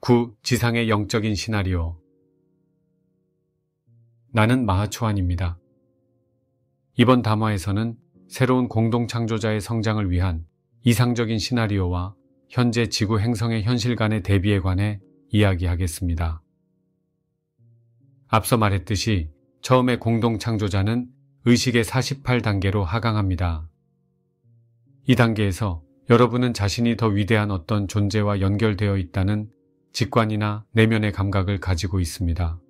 9. 지상의 영적인 시나리오. 나는 마하초안입니다. 이번 담화에서는 새로운 공동창조자의 성장을 위한 이상적인 시나리오와 현재 지구 행성의 현실 간의 대비에 관해 이야기하겠습니다. 앞서 말했듯이 처음에 공동창조자는 의식의 48단계로 하강합니다. 이 단계에서 여러분은 자신이 더 위대한 어떤 존재와 연결되어 있다는 직관이나 내면의 감각을 가지고 있습니다.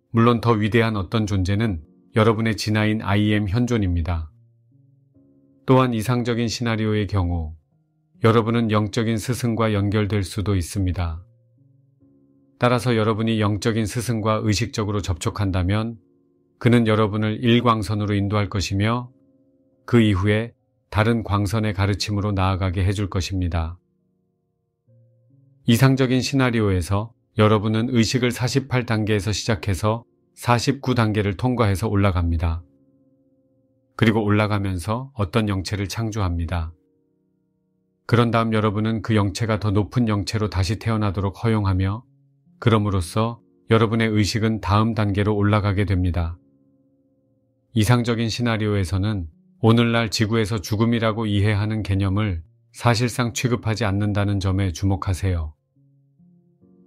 물론 더 위대한 어떤 존재는 여러분의 진화인 I am 현존입니다. 또한 이상적인 시나리오의 경우 여러분은 영적인 스승과 연결될 수도 있습니다. 따라서 여러분이 영적인 스승과 의식적으로 접촉한다면 그는 여러분을 일광선으로 인도할 것이며 그 이후에 다른 광선의 가르침으로 나아가게 해줄 것입니다. 이상적인 시나리오에서 여러분은 의식을 48단계에서 시작해서 49단계를 통과해서 올라갑니다. 그리고 올라가면서 어떤 영체를 창조합니다. 그런 다음 여러분은 그 영체가 더 높은 영체로 다시 태어나도록 허용하며 그럼으로써 여러분의 의식은 다음 단계로 올라가게 됩니다. 이상적인 시나리오에서는 오늘날 지구에서 죽음이라고 이해하는 개념을 사실상 취급하지 않는다는 점에 주목하세요.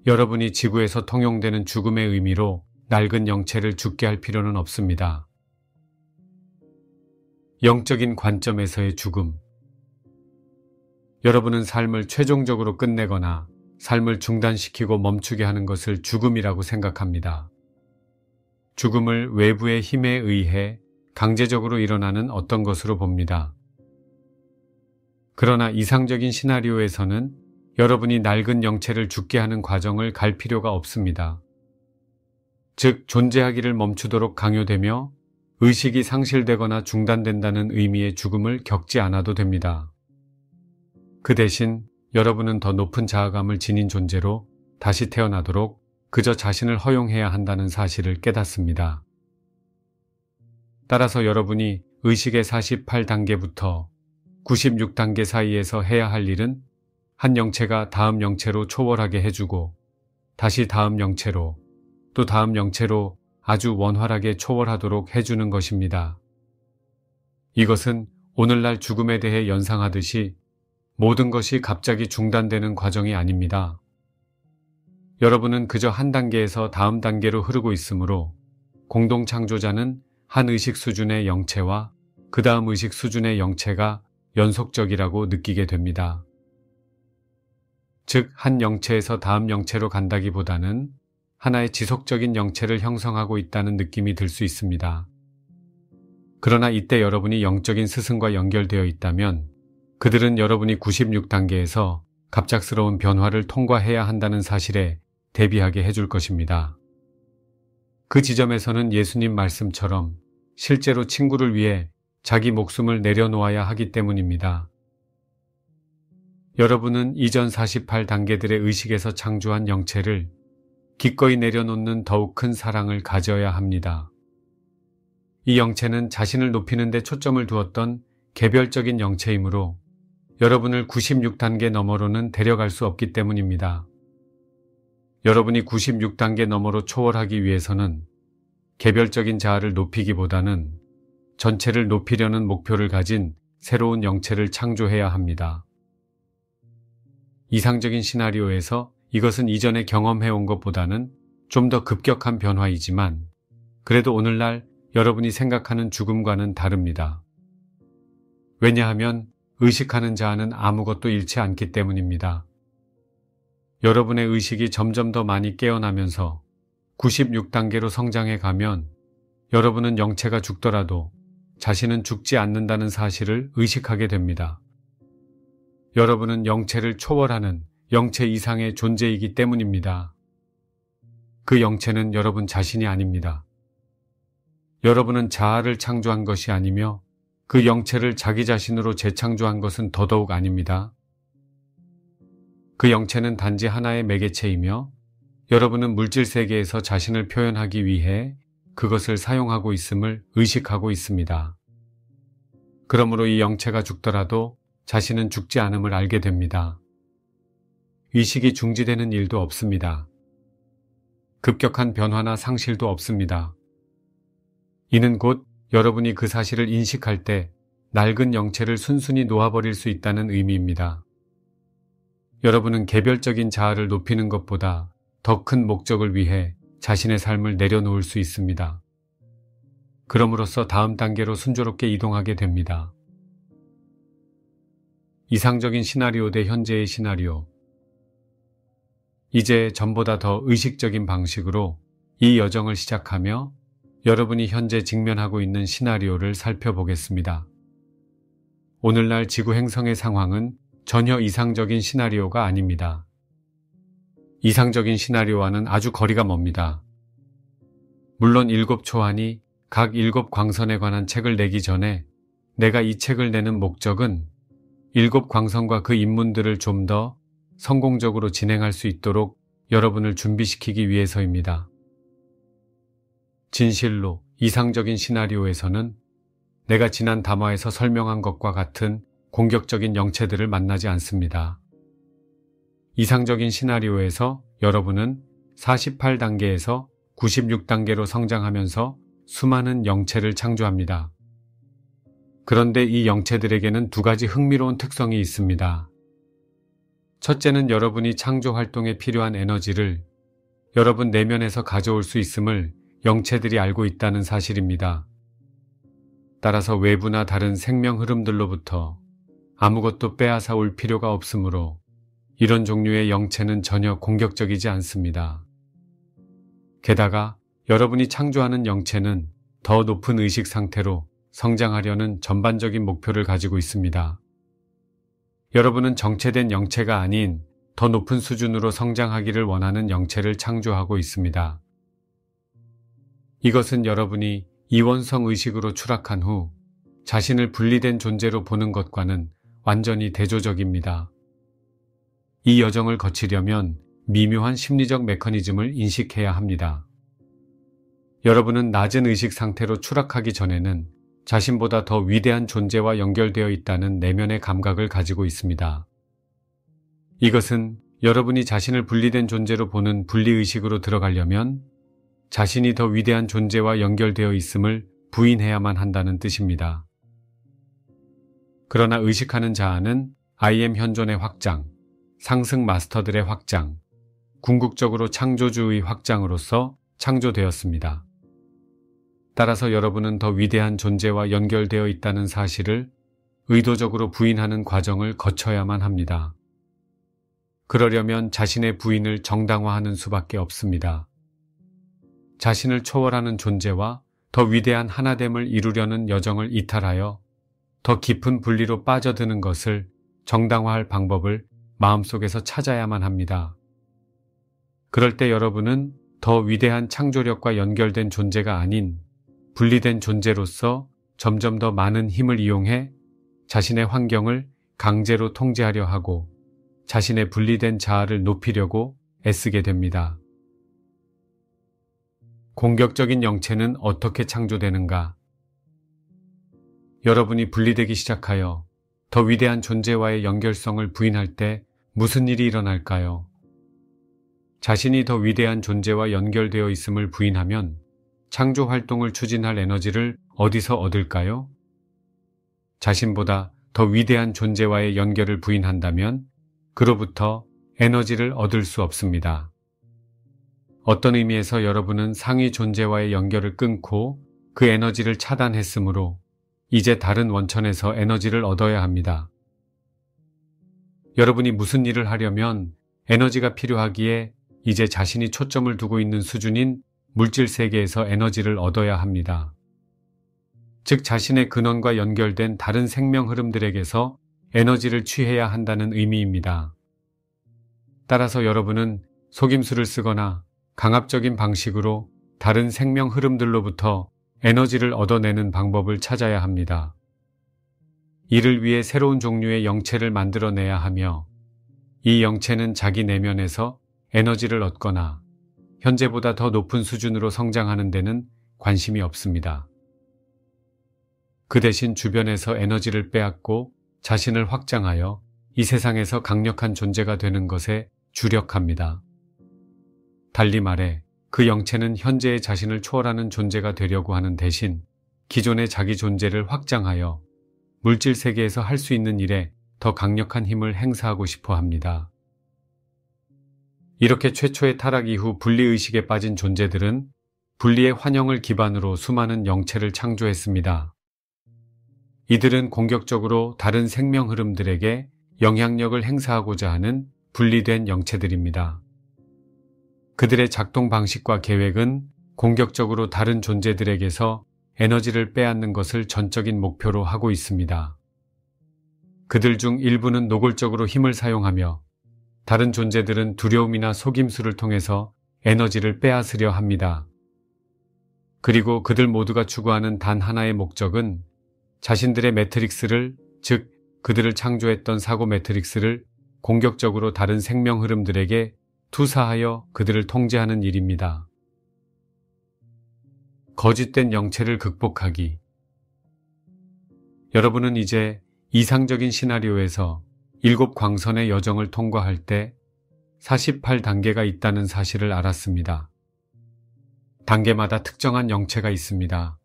여러분이 지구에서 통용되는 죽음의 의미로 낡은 영체를 죽게 할 필요는 없습니다. 영적인 관점에서의 죽음. 여러분은 삶을 최종적으로 끝내거나 삶을 중단시키고 멈추게 하는 것을 죽음이라고 생각합니다. 죽음을 외부의 힘에 의해 강제적으로 일어나는 어떤 것으로 봅니다. 그러나 이상적인 시나리오에서는 여러분이 낡은 영체를 죽게 하는 과정을 갈 필요가 없습니다. 즉, 존재하기를 멈추도록 강요되며 의식이 상실되거나 중단된다는 의미의 죽음을 겪지 않아도 됩니다. 그 대신 여러분은 더 높은 자아감을 지닌 존재로 다시 태어나도록 그저 자신을 허용해야 한다는 사실을 깨닫습니다. 따라서 여러분이 의식의 48단계부터 96단계 사이에서 해야 할 일은 한 영체가 다음 영체로 초월하게 해주고 다시 다음 영체로 또 다음 영체로 아주 원활하게 초월하도록 해주는 것입니다. 이것은 오늘날 죽음에 대해 연상하듯이 모든 것이 갑자기 중단되는 과정이 아닙니다. 여러분은 그저 한 단계에서 다음 단계로 흐르고 있으므로 공동창조자는 한 의식 수준의 영체와 그 다음 의식 수준의 영체가 연속적이라고 느끼게 됩니다. 즉, 한 영체에서 다음 영체로 간다기보다는 하나의 지속적인 영체를 형성하고 있다는 느낌이 들 수 있습니다. 그러나 이때 여러분이 영적인 스승과 연결되어 있다면 그들은 여러분이 96단계에서 갑작스러운 변화를 통과해야 한다는 사실에 대비하게 해줄 것입니다. 그 지점에서는 예수님 말씀처럼 실제로 친구를 위해 자기 목숨을 내려놓아야 하기 때문입니다. 여러분은 이전 48단계들의 의식에서 창조한 영체를 기꺼이 내려놓는 더욱 큰 사랑을 가져야 합니다. 이 영체는 자신을 높이는 데 초점을 두었던 개별적인 영체이므로 여러분을 96단계 너머로는 데려갈 수 없기 때문입니다. 여러분이 96단계 너머로 초월하기 위해서는 개별적인 자아를 높이기보다는 전체를 높이려는 목표를 가진 새로운 영체를 창조해야 합니다. 이상적인 시나리오에서 이것은 이전에 경험해온 것보다는 좀 더 급격한 변화이지만 그래도 오늘날 여러분이 생각하는 죽음과는 다릅니다. 왜냐하면 의식하는 자아는 아무것도 잃지 않기 때문입니다. 여러분의 의식이 점점 더 많이 깨어나면서 96단계로 성장해 가면 여러분은 영체가 죽더라도 자신은 죽지 않는다는 사실을 의식하게 됩니다. 여러분은 영체를 초월하는 영체 이상의 존재이기 때문입니다. 그 영체는 여러분 자신이 아닙니다. 여러분은 자아를 창조한 것이 아니며 그 영체를 자기 자신으로 재창조한 것은 더더욱 아닙니다. 그 영체는 단지 하나의 매개체이며 여러분은 물질 세계에서 자신을 표현하기 위해 그것을 사용하고 있음을 의식하고 있습니다. 그러므로 이 영체가 죽더라도 자신은 죽지 않음을 알게 됩니다. 의식이 중지되는 일도 없습니다. 급격한 변화나 상실도 없습니다. 이는 곧 여러분이 그 사실을 인식할 때 낡은 영체를 순순히 놓아버릴 수 있다는 의미입니다. 여러분은 개별적인 자아를 높이는 것보다 더 큰 목적을 위해 자신의 삶을 내려놓을 수 있습니다. 그럼으로써 다음 단계로 순조롭게 이동하게 됩니다. 이상적인 시나리오 대 현재의 시나리오. 이제 전보다 더 의식적인 방식으로 이 여정을 시작하며 여러분이 현재 직면하고 있는 시나리오를 살펴보겠습니다. 오늘날 지구 행성의 상황은 전혀 이상적인 시나리오가 아닙니다. 이상적인 시나리오와는 아주 거리가 멉니다. 물론 7초안이 각 7광선에 관한 책을 내기 전에 내가 이 책을 내는 목적은 7광선과 그 인문들을 좀 더 성공적으로 진행할 수 있도록 여러분을 준비시키기 위해서입니다. 진실로 이상적인 시나리오에서는 내가 지난 담화에서 설명한 것과 같은 공격적인 영체들을 만나지 않습니다. 이상적인 시나리오에서 여러분은 48단계에서 96단계로 성장하면서 수많은 영체를 창조합니다. 그런데 이 영체들에게는 두 가지 흥미로운 특성이 있습니다. 첫째는 여러분이 창조 활동에 필요한 에너지를 여러분 내면에서 가져올 수 있음을 영체들이 알고 있다는 사실입니다. 따라서 외부나 다른 생명 흐름들로부터 아무것도 빼앗아 올 필요가 없으므로 이런 종류의 영체는 전혀 공격적이지 않습니다. 게다가 여러분이 창조하는 영체는 더 높은 의식 상태로 성장하려는 전반적인 목표를 가지고 있습니다. 여러분은 정체된 영체가 아닌 더 높은 수준으로 성장하기를 원하는 영체를 창조하고 있습니다. 이것은 여러분이 이원성 의식으로 추락한 후 자신을 분리된 존재로 보는 것과는 완전히 대조적입니다. 이 여정을 거치려면 미묘한 심리적 메커니즘을 인식해야 합니다. 여러분은 낮은 의식 상태로 추락하기 전에는 자신보다 더 위대한 존재와 연결되어 있다는 내면의 감각을 가지고 있습니다. 이것은 여러분이 자신을 분리된 존재로 보는 분리의식으로 들어가려면 자신이 더 위대한 존재와 연결되어 있음을 부인해야만 한다는 뜻입니다. 그러나 의식하는 자아는 I am 현존의 확장, 상승 마스터들의 확장, 궁극적으로 창조주의 확장으로서 창조되었습니다. 따라서 여러분은 더 위대한 존재와 연결되어 있다는 사실을 의도적으로 부인하는 과정을 거쳐야만 합니다. 그러려면 자신의 부인을 정당화하는 수밖에 없습니다. 자신을 초월하는 존재와 더 위대한 하나됨을 이루려는 여정을 이탈하여 더 깊은 분리로 빠져드는 것을 정당화할 방법을 마음속에서 찾아야만 합니다. 그럴 때 여러분은 더 위대한 창조력과 연결된 존재가 아닌 분리된 존재로서 점점 더 많은 힘을 이용해 자신의 환경을 강제로 통제하려 하고 자신의 분리된 자아를 높이려고 애쓰게 됩니다. 공격적인 영체는 어떻게 창조되는가? 여러분이 분리되기 시작하여 더 위대한 존재와의 연결성을 부인할 때 무슨 일이 일어날까요? 자신이 더 위대한 존재와 연결되어 있음을 부인하면 창조 활동을 추진할 에너지를 어디서 얻을까요? 자신보다 더 위대한 존재와의 연결을 부인한다면 그로부터 에너지를 얻을 수 없습니다. 어떤 의미에서 여러분은 상위 존재와의 연결을 끊고 그 에너지를 차단했으므로 이제 다른 원천에서 에너지를 얻어야 합니다. 여러분이 무슨 일을 하려면 에너지가 필요하기에 이제 자신이 초점을 두고 있는 수준인 물질 세계에서 에너지를 얻어야 합니다. 즉 자신의 근원과 연결된 다른 생명 흐름들에게서 에너지를 취해야 한다는 의미입니다. 따라서 여러분은 속임수를 쓰거나 강압적인 방식으로 다른 생명 흐름들로부터 에너지를 얻어내는 방법을 찾아야 합니다. 이를 위해 새로운 종류의 영체를 만들어내야 하며 이 영체는 자기 내면에서 에너지를 얻거나 현재보다 더 높은 수준으로 성장하는 데는 관심이 없습니다. 그 대신 주변에서 에너지를 빼앗고 자신을 확장하여 이 세상에서 강력한 존재가 되는 것에 주력합니다. 달리 말해 그 영체는 현재의 자신을 초월하는 존재가 되려고 하는 대신 기존의 자기 존재를 확장하여 물질 세계에서 할 수 있는 일에 더 강력한 힘을 행사하고 싶어 합니다. 이렇게 최초의 타락 이후 분리의식에 빠진 존재들은 분리의 환영을 기반으로 수많은 영체를 창조했습니다. 이들은 공격적으로 다른 생명 흐름들에게 영향력을 행사하고자 하는 분리된 영체들입니다. 그들의 작동 방식과 계획은 공격적으로 다른 존재들에게서 에너지를 빼앗는 것을 전적인 목표로 하고 있습니다. 그들 중 일부는 노골적으로 힘을 사용하며 다른 존재들은 두려움이나 속임수를 통해서 에너지를 빼앗으려 합니다. 그리고 그들 모두가 추구하는 단 하나의 목적은 자신들의 매트릭스를, 즉 그들을 창조했던 사고 매트릭스를 공격적으로 다른 생명 흐름들에게 투사하여 그들을 통제하는 일입니다. 거짓된 영체를 극복하기. 여러분은 이제 이상적인 시나리오에서 7광선의 여정을 통과할 때 48단계가 있다는 사실을 알았습니다. 단계마다 특정한 영체가 있습니다.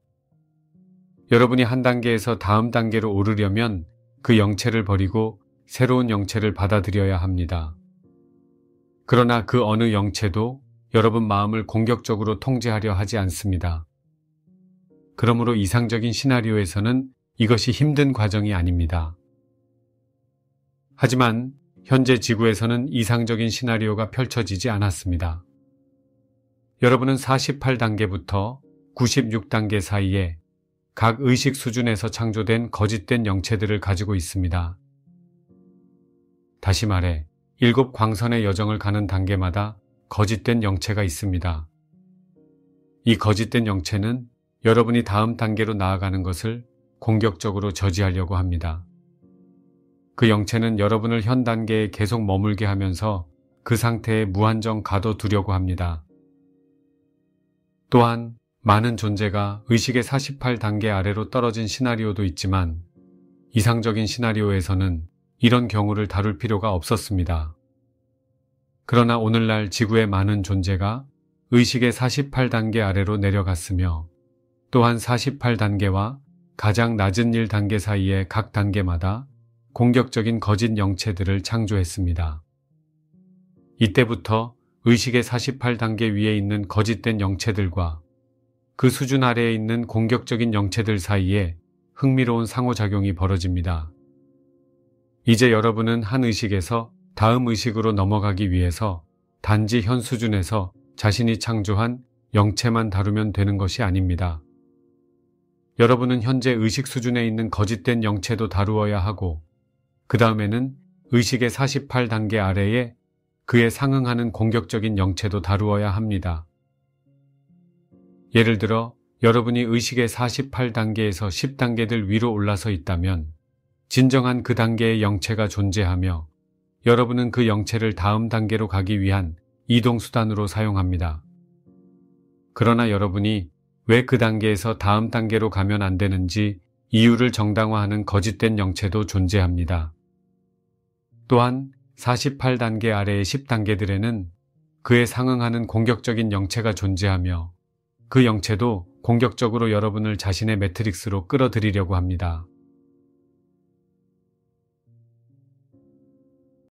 여러분이 한 단계에서 다음 단계로 오르려면 그 영체를 버리고 새로운 영체를 받아들여야 합니다. 그러나 그 어느 영체도 여러분 마음을 공격적으로 통제하려 하지 않습니다. 그러므로 이상적인 시나리오에서는 이것이 힘든 과정이 아닙니다. 하지만 현재 지구에서는 이상적인 시나리오가 펼쳐지지 않았습니다. 여러분은 48단계부터 96단계 사이에 각 의식 수준에서 창조된 거짓된 영체들을 가지고 있습니다. 다시 말해 7광선의 여정을 가는 단계마다 거짓된 영체가 있습니다. 이 거짓된 영체는 여러분이 다음 단계로 나아가는 것을 공격적으로 저지하려고 합니다. 그 영체는 여러분을 현 단계에 계속 머물게 하면서 그 상태에 무한정 가둬두려고 합니다. 또한 많은 존재가 의식의 48단계 아래로 떨어진 시나리오도 있지만 이상적인 시나리오에서는 이런 경우를 다룰 필요가 없었습니다. 그러나 오늘날 지구의 많은 존재가 의식의 48단계 아래로 내려갔으며 또한 48단계와 가장 낮은 1단계 사이의 각 단계마다 공격적인 거짓 영체들을 창조했습니다. 이때부터 의식의 48단계 위에 있는 거짓된 영체들과 그 수준 아래에 있는 공격적인 영체들 사이에 흥미로운 상호작용이 벌어집니다. 이제 여러분은 한 의식에서 다음 의식으로 넘어가기 위해서 단지 현 수준에서 자신이 창조한 영체만 다루면 되는 것이 아닙니다. 여러분은 현재 의식 수준에 있는 거짓된 영체도 다루어야 하고 그 다음에는 의식의 48단계 아래에 그에 상응하는 공격적인 영체도 다루어야 합니다. 예를 들어 여러분이 의식의 48단계에서 10단계들 위로 올라서 있다면 진정한 그 단계의 영체가 존재하며 여러분은 그 영체를 다음 단계로 가기 위한 이동수단으로 사용합니다. 그러나 여러분이 왜 그 단계에서 다음 단계로 가면 안 되는지 이유를 정당화하는 거짓된 영체도 존재합니다. 또한 48단계 아래의 10단계들에는 그에 상응하는 공격적인 영체가 존재하며 그 영체도 공격적으로 여러분을 자신의 매트릭스로 끌어들이려고 합니다.